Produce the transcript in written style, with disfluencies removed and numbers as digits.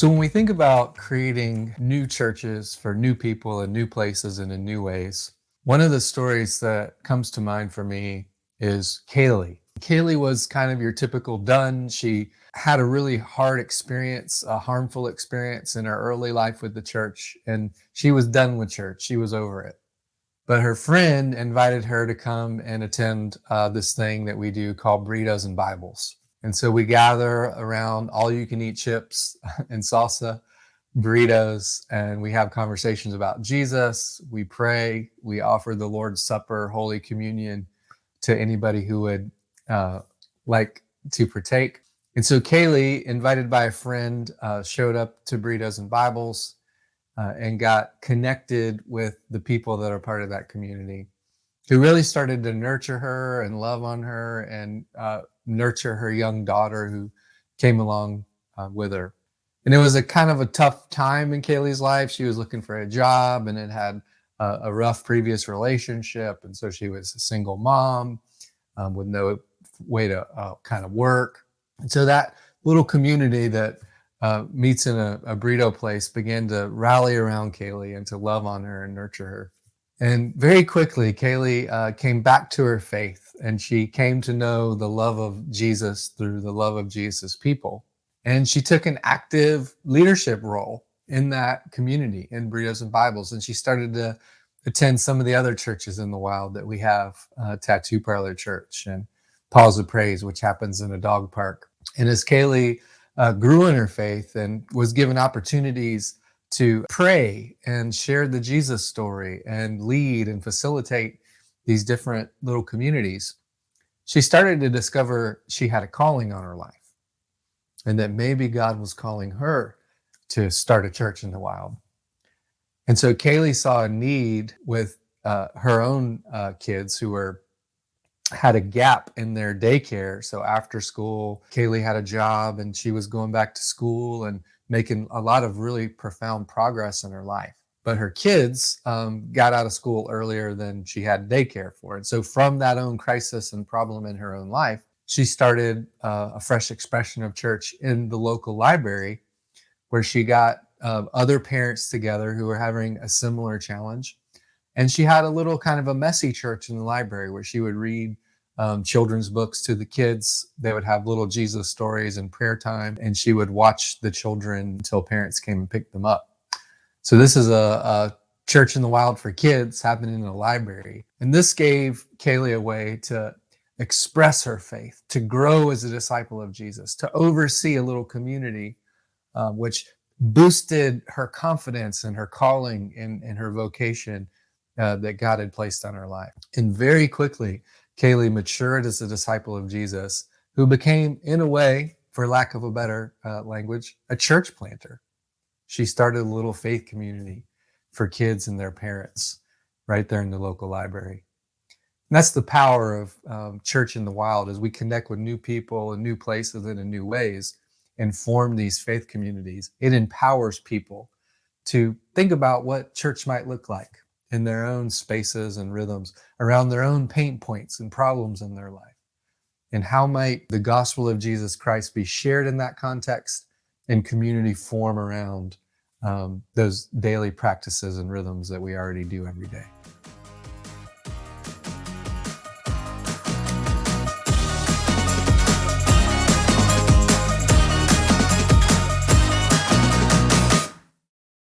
So when we think about creating new churches for new people and new places and in new ways, one of the stories that comes to mind for me is Kaylee. Kaylee was kind of your typical done. She had a really hard experience, a harmful experience in her early life with the church, and she was done with church. She was over it. But her friend invited her to come and attend this thing that we do called Burritos and Bibles. And so we gather around all you can eat chips and salsa, burritos, and we have conversations about Jesus. We pray, we offer the Lord's Supper, Holy Communion to anybody who would like to partake. And so Kaylee, invited by a friend, showed up to Burritos and Bibles and got connected with the people that are part of that community, who really started to nurture her and love on her and nurture her young daughter who came along with her. And it was a kind of a tough time in Kaylee's life. She was looking for a job and had a rough previous relationship. And so she was a single mom with no way to kind of work. And so that little community that meets in a burrito place began to rally around Kaylee and to love on her and nurture her. And very quickly, Kaylee came back to her faith, and she came to know the love of Jesus through the love of Jesus' people. And she took an active leadership role in that community in Burritos and Bibles. And she started to attend some of the other churches in the wild that we have, Tattoo Parlor Church and Paws of Praise, which happens in a dog park. And as Kaylee grew in her faith and was given opportunities to pray and share the Jesus story and lead and facilitate these different little communities, she started to discover she had a calling on her life and that maybe God was calling her to start a church in the wild. And so Kaylee saw a need with her own kids who had a gap in their daycare. So after school, Kaylee had a job and she was going back to school and making a lot of really profound progress in her life. But her kids got out of school earlier than she had daycare for. And so from that own crisis and problem in her own life, she started a fresh expression of church in the local library, where she got other parents together who were having a similar challenge. And she had a little kind of a messy church in the library where she would read children's books to the kids. They would have little Jesus stories and prayer time, and she would watch the children until parents came and picked them up. So this is a church in the wild for kids happening in a library. And this gave Kaylee a way to express her faith, to grow as a disciple of Jesus, to oversee a little community, which boosted her confidence and her calling and her vocation that God had placed on her life. And very quickly, Kaylee matured as a disciple of Jesus, who became, in a way, for lack of a better language, a church planter. She started a little faith community for kids and their parents right there in the local library. And that's the power of church in the wild, as we connect with new people and new places and in new ways and form these faith communities. It empowers people to think about what church might look like in their own spaces and rhythms, around their own pain points and problems in their life. And how might the gospel of Jesus Christ be shared in that context and community form around those daily practices and rhythms that we already do every day.